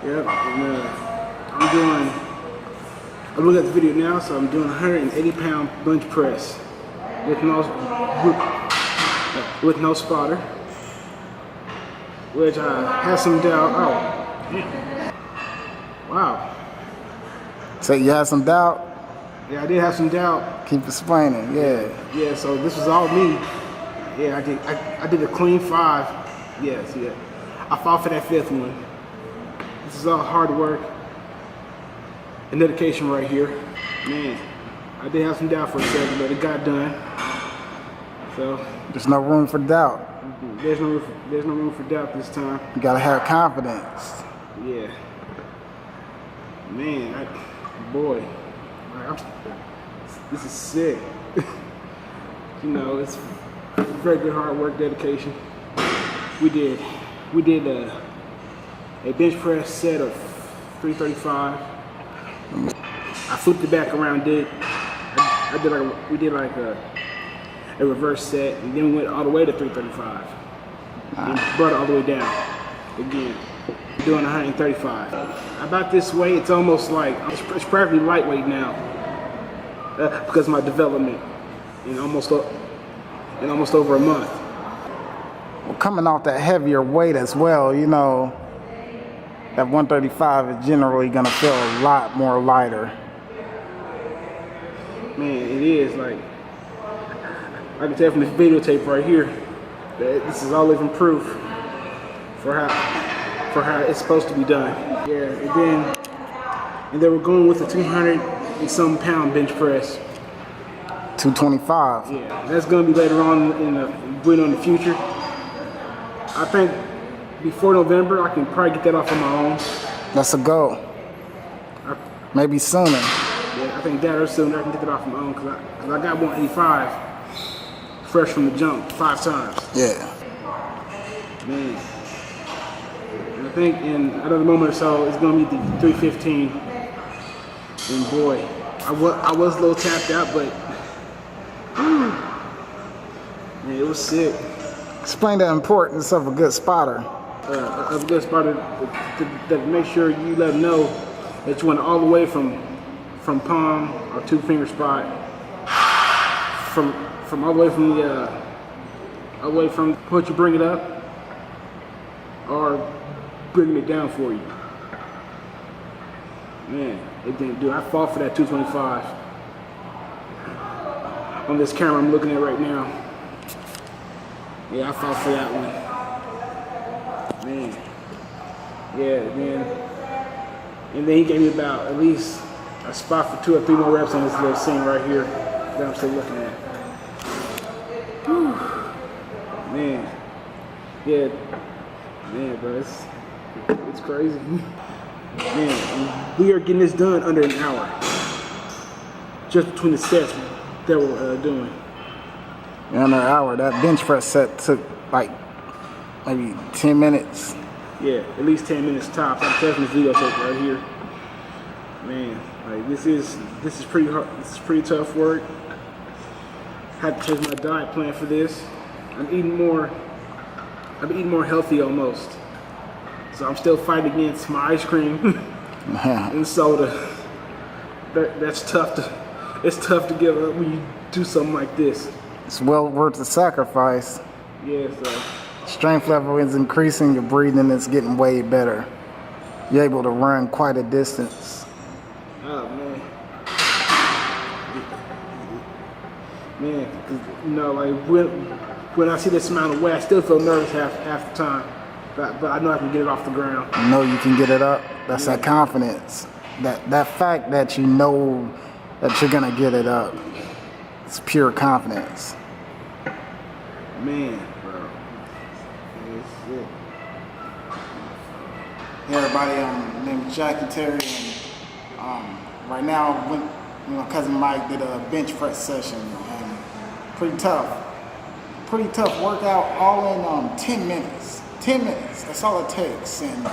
Yep, and I'm looking at the video now, so I'm doing 180-pound bench press with no spotter, which I have some doubt. Oh, damn. Wow. So you had some doubt? Yeah, I did have some doubt. Keep explaining, yeah. Yeah, so this was all me. Yeah, I did a clean 5. Yes, yeah. I fought for that 5th one. This is all hard work and dedication right here. Man, I did have some doubt for a second, but it got done. So there's no room for doubt. There's no room for doubt this time. You gotta have confidence. Yeah. Man, boy, this is sick. You know, it's very good hard work, dedication. We did a bench press set of 335. I flipped it back around, we did like a reverse set, and then we went all the way to 335. And brought it all the way down again. Doing 135. About this weight, it's almost like it's practically lightweight now because of my development in almost over a month. Well, coming off that heavier weight as well, you know, that 135 is generally gonna feel a lot more lighter. Man, it is. Like I can tell from this videotape right here that this is all living proof for how it's supposed to be done. Yeah, and then we're going with a 200 and some pound bench press. 225. Yeah, that's gonna be later on in the future. I think before November, I can probably get that off on my own. That's a goal. Maybe sooner. Yeah, I think that or sooner I can get that off on my own because I got 185 fresh from the jump 5 times. Yeah. Man. And I think in another moment or so, it's going to be the 315. And boy, I was a little tapped out, but man, it was sick. Explain the importance of a good spotter. Of a good spotter to make sure you let them know that you went all the way from palm or 2-finger spot, from all the way from what you bring it up or bringing it down for you. Man, it didn't do. I fought for that 225 on this camera I'm looking at right now. Yeah, I fought for that one. Man. Yeah, man. And then he gave me about at least a spot for 2 or 3 more reps on this little scene right here that I'm still looking at. Whew. Man. Yeah. Man, bro, it's crazy. Man, we are getting this done under an hour. Just between the sets that we're doing. Under an hour. That bench press set took like maybe 10 minutes. Yeah, at least 10 minutes tops. I'm testing this videotape right here. Man, like this is pretty hard. This is pretty tough work. Had to change my diet plan for this. I'm eating more healthy almost. So I'm still fighting against my ice cream and soda. It's tough to give up when you do something like this. It's well worth the sacrifice. Yeah, so. Strength level is increasing, your breathing is getting way better. You're able to run quite a distance. Oh, man. Man, 'cause, you know, like when I see this amount of weight, I still feel nervous half the time. But I know I can get it off the ground. You know you can get it up. That's that confidence. That fact that you know that you're gonna get it up. It's pure confidence. Man, bro. Hey everybody, my name is Jackie Terry, and right now, my cousin Mike did a bench press session, and pretty tough workout, all in 10 minutes. 10 minutes, that's all it takes, and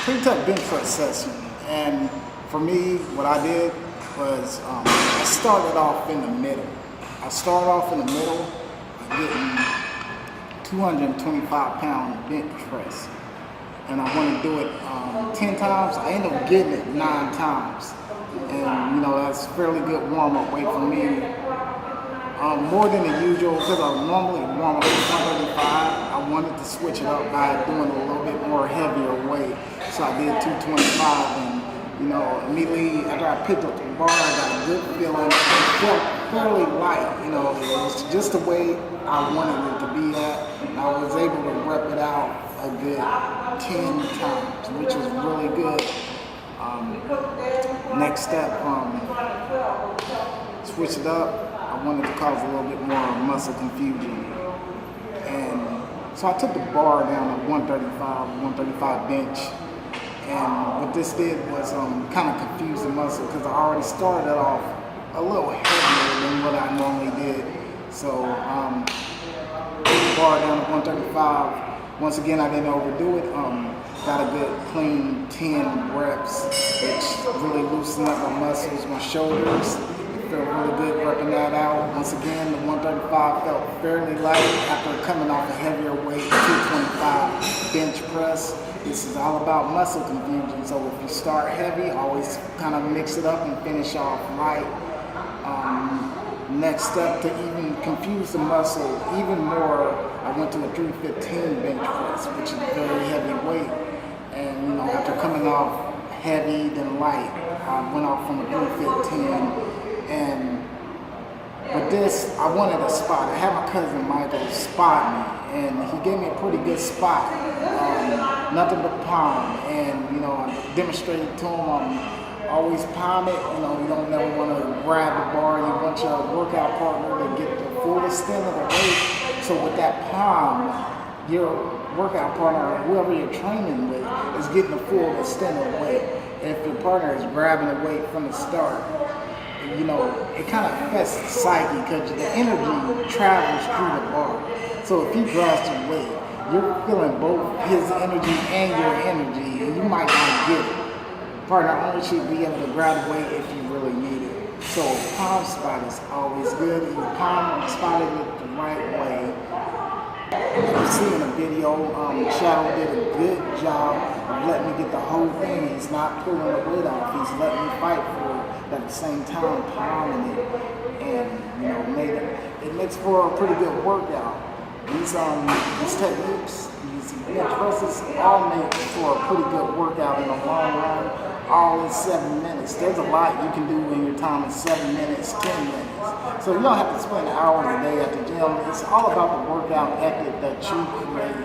pretty tough bench press session. And for me, what I did was I started off in the middle. Getting 225-pound bench press. and I want to do it 10 times. I end up getting it 9 times. And, you know, that's fairly good warm-up weight for me. More than the usual, because I normally warm up at 135. I wanted to switch it up by doing a little bit more heavier weight. So I did 225, and, you know, immediately after I picked up the bar, I got a good feeling. It felt fairly light, you know, it was just the way I wanted it to be at. And I was able to rep it out a good 10 times, which was really good. Next step, switch it up. I wanted to cause a little bit more muscle confusion. And so I took the bar down to 135 bench. And what this did was kind of confuse the muscle because I already started off a little heavier than what I normally did. So took the bar down to 135. Once again, I didn't overdo it. Got a good clean 10 reps, which really loosened up my muscles, my shoulders. Felt really good repping that out. Once again, the 135 felt fairly light after coming off a heavier weight, 225 bench press. This is all about muscle confusion. So if you start heavy, always kind of mix it up and finish off light. Next step, to even confuse the muscle even more, I went to a 315 bench press, which is a very heavy weight. And, you know, after coming off heavy then light, I went off from a 315. And with this, I wanted a spot. I had my cousin Micheal spot me, and he gave me a pretty good spot. Nothing but palm. And, you know, I demonstrated to him, always palm it. You know, you don't never want to grab the bar. You want your workout partner to get the full extent of the weight. So with that palm, your workout partner, or whoever you're training with, is getting the full extent of the weight. And if your partner is grabbing the weight from the start, you know, it kind of affects the psyche because the energy travels through the bar. So if he grabs the weight, you're feeling both his energy and your energy, and you might not get it. Partner only should be able to grab the weight if you really need it. So palm spot is always good. You palm spotted it the right way. You see in the video, Shadow did a good job of letting me get the whole thing. He's not pulling the weight off. He's letting me fight for it, but at the same time palming it, and, you know, it makes for a pretty good workout. These techniques, these bench presses, all make for a pretty good workout in the long run. All in 7 minutes. There's a lot you can do in your time in 7 minutes, 10 minutes. So you don't have to spend hours a day at the gym. It's all about the workout ethic that you create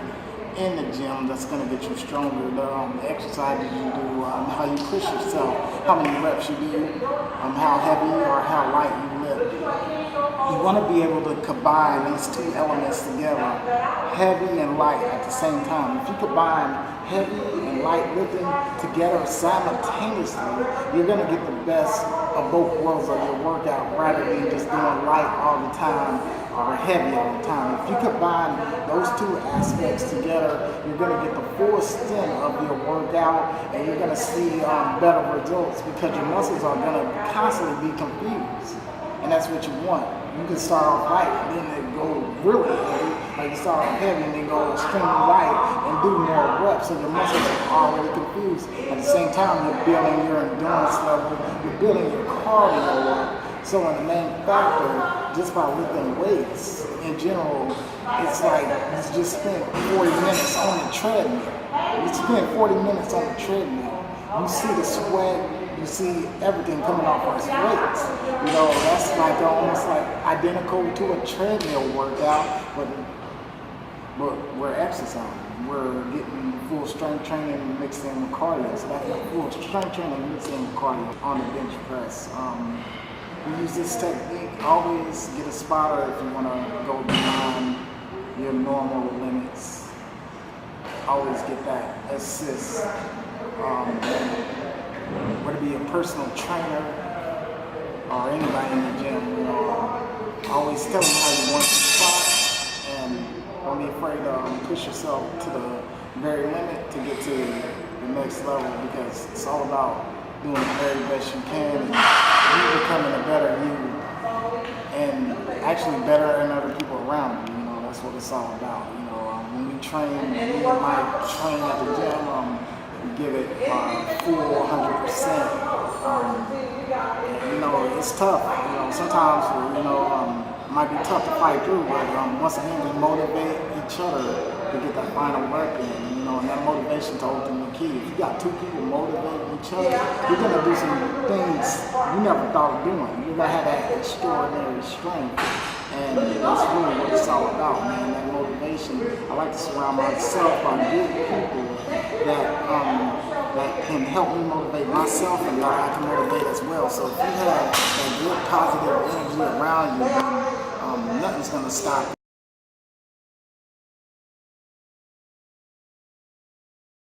in the gym that's going to get you stronger. The exercises you do, how you push yourself, how many reps you do, how heavy or how light you lift. You want to be able to combine these two elements together, heavy and light at the same time. If you combine heavy and light lifting together simultaneously, you're going to get the best of both worlds of your workout rather than just doing light all the time or heavy all the time. If you combine those two aspects together, you're going to get the full extent of your workout, and you're going to see better results because your muscles are going to constantly be confused. And that's what you want. You can start off light and then they go really heavy. Like you start off heavy and then go extremely light and do more reps. So your muscles are already confused. At the same time, you're building your endurance level. You're building your cardio up. So in the main factor, just by lifting weights in general, it's like you just spent 40 minutes on the treadmill. You spend 40 minutes on the treadmill. You see the sweat. You see everything coming off of his weights. You know, that's like almost like identical to a treadmill workout, but we're exercising. We're getting full strength training mixed in with cardio. So that's full strength training mixed in with cardio on the bench press. We use this technique. Always get a spotter if you want to go beyond your normal limits. Always get that assist. Whether it be a personal trainer or anybody in the gym, you know, always tell them how you want to spot, and don't be afraid to push yourself to the very limit to get to the next level, because it's all about doing the very best you can and you becoming a better you and actually better than other people around you. You know, That's what it's all about. You know, when we train, me and Mike train at the gym, we give it full 100%. And, you know, it's tough. You know, sometimes, you know, it might be tough to fight through, but once again, we motivate each other to get that final rep in. You know, and that motivation is the ultimate key. If you got two people motivating each other, you're gonna do some things you never thought of doing. You're gonna have that extraordinary strength. And that's really what it's all about, man, that motivation. I like to surround myself by good people that can help me motivate myself and that I can motivate as well. So if you have that good positive energy around you, then nothing's going to stop you.